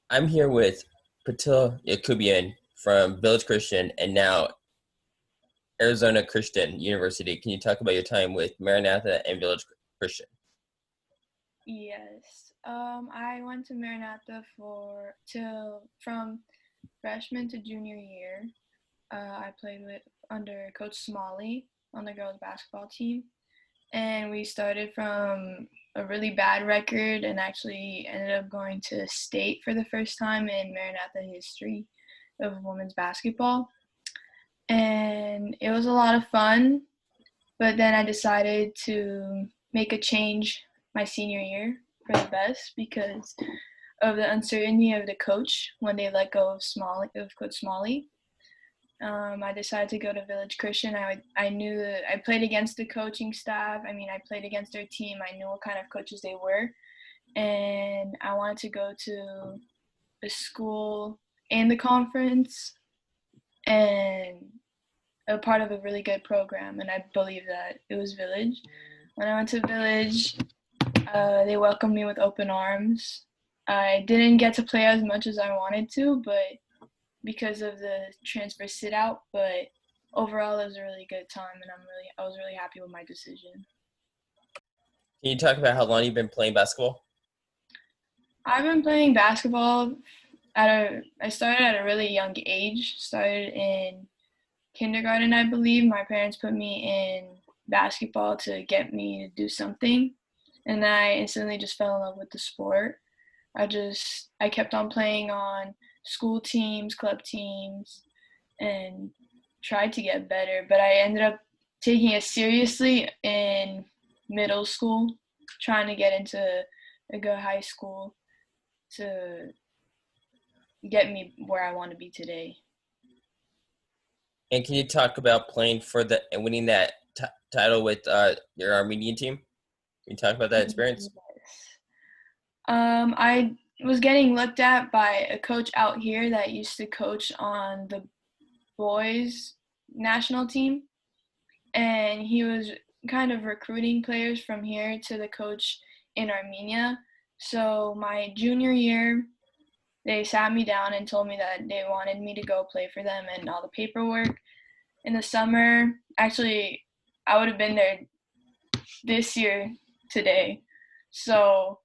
I'm here with Patil Yaacoubian from Village Christian and now Arizona Christian University. Can you talk about your time with Maranatha and Village Christian? Yes. I went to Maranatha from freshman to junior year. I played with under Coach Smalley on the girls basketball team, and we started from a really bad record and actually ended up going to state for the first time in Maranatha history of women's basketball. And it was a lot of fun, but then I decided to make a change my senior year for the best because of the uncertainty of the coach when they let go of Coach Smalley. I decided to go to Village Christian. I knew that I played against the coaching staff. I mean, I played against their team. I knew what kind of coaches they were, and I wanted to go to a school in the conference and a part of a really good program. And I believe that it was Village. When I went to Village, they welcomed me with open arms. I didn't get to play as much as I wanted to, but because of the transfer sit out, but overall it was a really good time and I was really happy with my decision. Can you talk about how long you've been playing basketball? I've been playing basketball I started at a really young age. Started in kindergarten, I believe. My parents put me in basketball to get me to do something, and I instantly just fell in love with the sport. I kept on playing on school teams, club teams, and tried to get better. But I ended up taking it seriously in middle school, trying to get into a good high school to get me where I want to be today. And can you talk about playing for the and winning that title with your Armenian team? Can you talk about that experience? I was getting looked at by a coach out here that used to coach on the boys national team, and he was kind of recruiting players from here to the coach in Armenia. So my junior year, they sat me down and told me that they wanted me to go play for them and all the paperwork. In the summer, actually, I would have been there this year today. So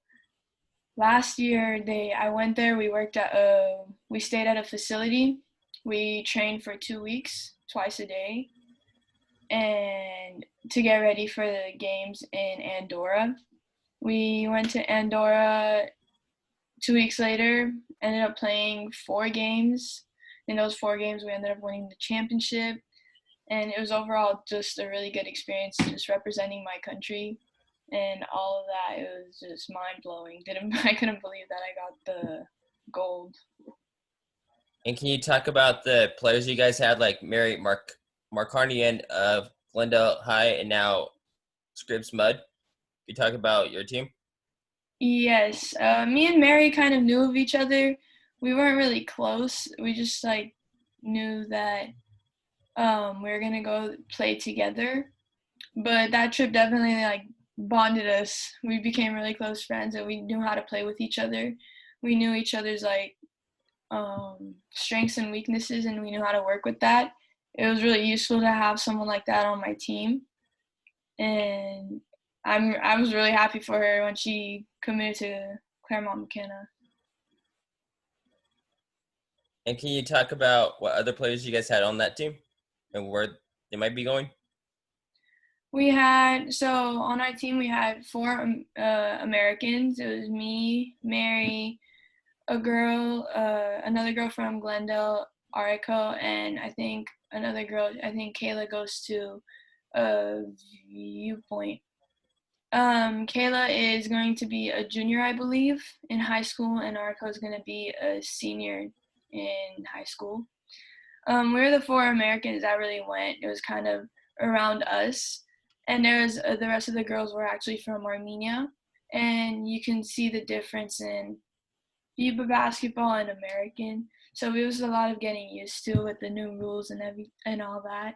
last year, I went there. We stayed at a facility. We trained for 2 weeks, twice a day, and to get ready for the games in Andorra. We went to Andorra 2 weeks later, ended up playing 4 games. In those 4 games, we ended up winning the championship. And it was overall just a really good experience, just representing my country and all of that. It was just mind blowing. I couldn't believe that I got the gold. And can you talk about the players you guys had, like Mary Marcarnian of Glendale High and now Scripps Mud? Can you talk about your team? Yes, me and Mary kind of knew of each other. We weren't really close. We just like knew that we were gonna go play together. But that trip definitely like bonded us. We became really close friends, and we knew how to play with each other. We knew each other's like strengths and weaknesses, and we knew how to work with that. It was really useful to have someone like that on my team, and I was really happy for her when she committed to Claremont McKenna. And can you talk about what other players you guys had on that team and where they might be going? On our team we had four Americans. It was me, Mary, another girl from Glendale, Arico, and I think another girl. I think Kayla goes to Viewpoint. Kayla is going to be a junior, I believe, in high school, and Arico is going to be a senior in high school. We were the four Americans that really went. It was kind of around us, and the rest of the girls were actually from Armenia, and you can see the difference in FIBA basketball and American. So it was a lot of getting used to with the new rules and all that.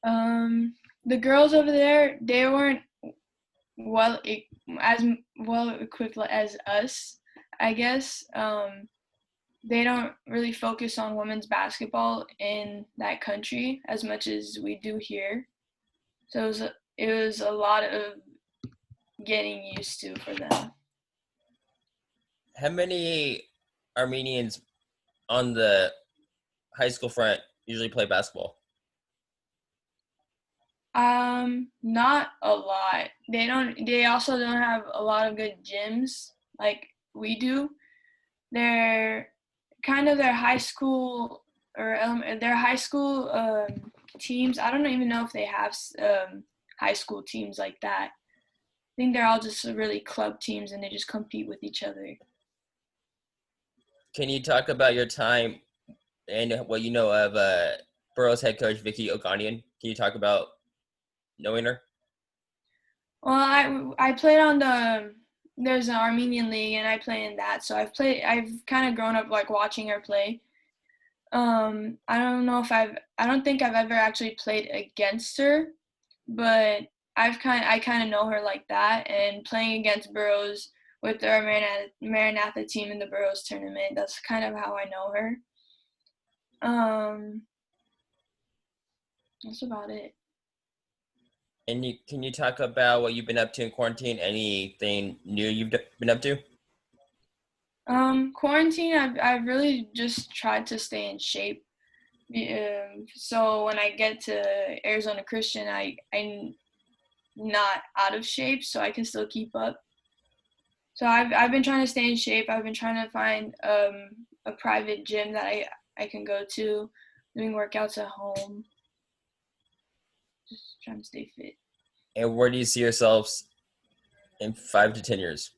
The girls over there, they weren't well as well equipped as us, I guess. they don't really focus on women's basketball in that country as much as we do here. So it was a lot of getting used to for them. How many Armenians on the high school front usually play basketball? Not a lot. They also don't have a lot of good gyms like we do. They're kind of their high school their high school teams. I don't even know if they have high school teams like that. I think they're all just really club teams and they just compete with each other. Can you talk about your time and what you know of Burrow's head coach Vicky Oganian? Can you talk about knowing her? Well, I played on there's an Armenian league and I play in that. So I've kind of grown up like watching her play. I don't think I've ever actually played against her, but I kind of know her like that. And playing against Burrows with our Maranatha team in the Burrows tournament, that's kind of how I know her. Um, that's about it. And can you talk about what you've been up to in quarantine? Anything new you've been up to? Quarantine, I've really just tried to stay in shape. So when I get to Arizona Christian, I'm not out of shape, so I can still keep up. So I've been trying to stay in shape. I've been trying to find a private gym that I can go to, doing workouts at home, just trying to stay fit. And where do you see yourselves in 5 to 10 years?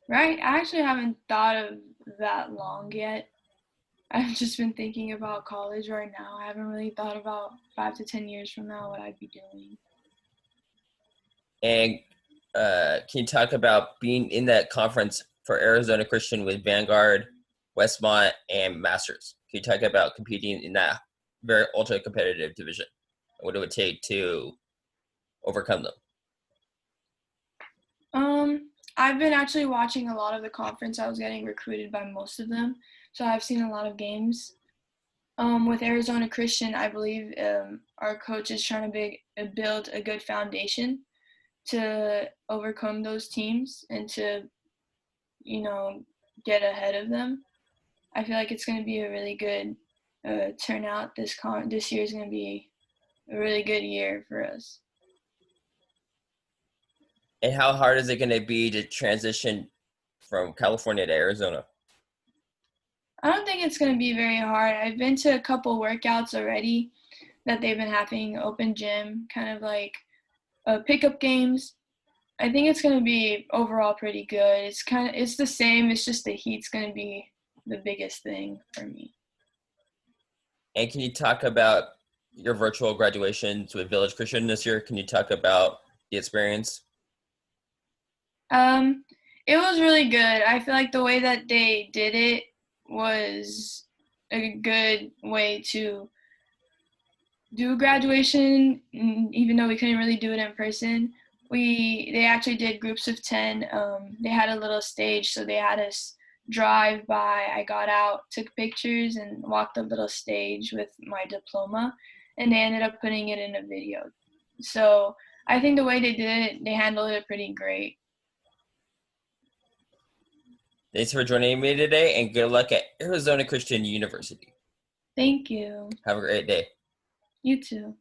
Right? I actually haven't thought of that long yet. I've just been thinking about college right now. I haven't really thought about 5 to 10 years from now what I'd be doing. And can you talk about being in that conference for Arizona Christian with Vanguard, Westmont, and Masters? Can you talk about competing in that very ultra competitive division? What it would take to overcome them? I've been actually watching a lot of the conference. I was getting recruited by most of them, so I've seen a lot of games. With Arizona Christian, I believe our coach is trying to build a good foundation to overcome those teams and to, you know, get ahead of them. I feel like it's going to be a really good turnout. This year is going to be a really good year for us. And how hard is it going to be to transition from California to Arizona? I don't think it's going to be very hard. I've been to a couple workouts already that they've been having open gym, kind of like pickup games. I think it's going to be overall pretty good. It's the same. It's just the heat's going to be the biggest thing for me. And can you talk about your virtual graduations with Village Christian this year? Can you talk about the experience? Um, it was really good. I feel like the way that they did it was a good way to do graduation, even though we couldn't really do it in person. They actually did groups of 10. They had a little stage, so they had us drive by. I got out, took pictures, and walked a little stage with my diploma, and they ended up putting it in a video. So I think the way they did it, they handled it pretty great. Thanks for joining me today, and good luck at Arizona Christian University. Thank you. Have a great day. You too.